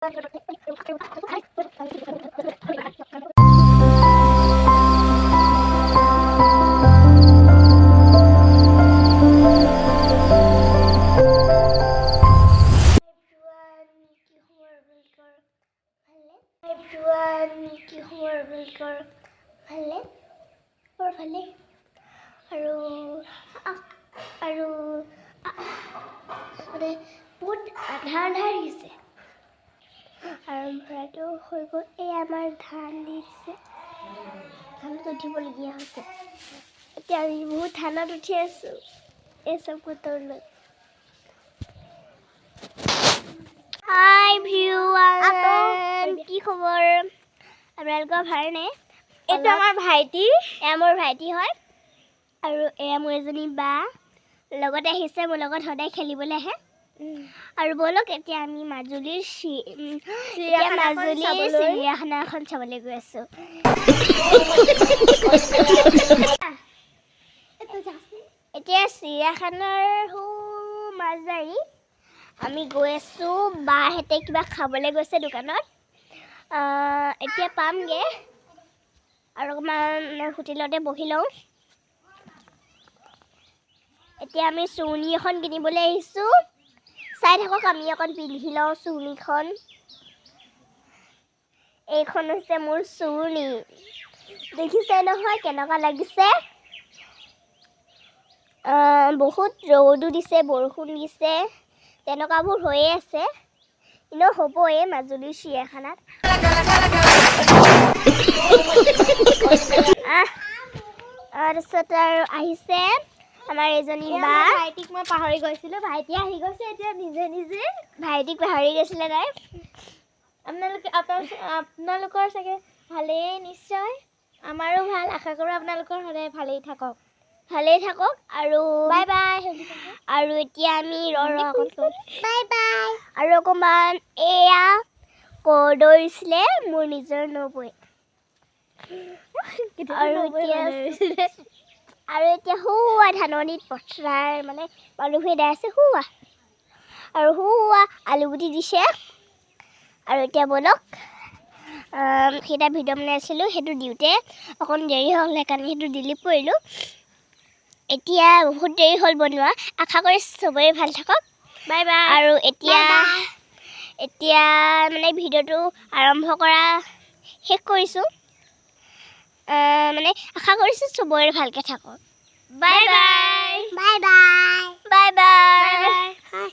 Everyone, কি খবৰ আপোনালোকৰ ভালে বৰ ভালে আৰু মানে বহুত আন্ধাৰ দিছে আৰম্ভটো হৈ গ'ল। এই আমাৰ ধান দিছে, ধানত উঠিবলগীয়া হৈছে। এতিয়া আমি বহুত ধানত উঠি আছোঁ এই চব বতৰলৈ। হাই ভিউৱান, কি খবৰ আপোনালোকৰ ভালনে? এইটো আমাৰ ভাইটি, এয়া মোৰ ভাইটি হয় আৰু এয়া মোৰ এজনী বা লগতে আহিছে, মোৰ লগত সদায় খেলিবলৈ আহে। আৰু বলক এতিয়া আমি মাজুলীৰ চিৰিয়াখানাখন চাবলৈ গৈ আছোঁ। এতিয়া চিৰিয়াখানাৰ মাজবাৰী আমি গৈ আছোঁ। বাহঁতে কিবা খাবলৈ গৈছে দোকানত, এতিয়া পামগৈ আৰু অকণমান হোটেলতে বহি লওঁ। এতিয়া আমি চুৰ্ণি এখন কিনিবলৈ আহিছোঁ। চাই থাকক, আমি অকণ পিন্ধি লওঁ চুৰ্ণিখন। এইখন হৈছে মোৰ চুৰ্ণি, দেখিছে নহয় কেনেকুৱা লাগিছে। বহুত ৰ'দো দিছে, বৰষুণ দিছে, তেনেকুৱাবোৰ হৈয়ে আছে। এনেও হ'বই মাজুলীৰ চিৰিয়াখানাত। তাৰপিছত আৰু আহিছে আমাৰ এজনী বা। ভাইটিক মই পাহৰি গৈছিলোঁ, ভাইটি আহি গৈছে এতিয়া নিজে নিজে। ভাইটিক পাহৰি গৈছিলে তাই। আপোনালোকৰ চাগে ভালেই নিশ্চয়, আমাৰো ভাল। আশা কৰোঁ আপোনালোকৰ সদায় ভালেই থাকক আৰু বাই বাই। আৰু এতিয়া আমি বাই বাই আৰু অকণমান এয়া দৌৰিছিলে মোৰ নিজৰ নবৈ। আৰু এতিয়া শুৱা ধাননিত পথাৰ মানে মানুহে দাই আছে শুৱা, আৰু শুৱা আলুগুটি দিছে। আৰু এতিয়া বলক, সেইটা ভিডিঅ' বনাইছিলোঁ, সেইটো দিওঁতে অকণ দেৰি হ'ল, সেইকাৰণে সেইটো ডিলিট কৰিলোঁ। এতিয়া বহুত দেৰি হ'ল বনোৱা। আশা কৰি চবৰে ভাল থাকক, বাই বাই। আৰু এতিয়া মানে ভিডিঅ'টো আৰম্ভ কৰা শেষ কৰিছোঁ। মানে আশা কৰিছোঁ চবৰে ভালকৈ থাকক। Bye bye, bye bye, bye bye.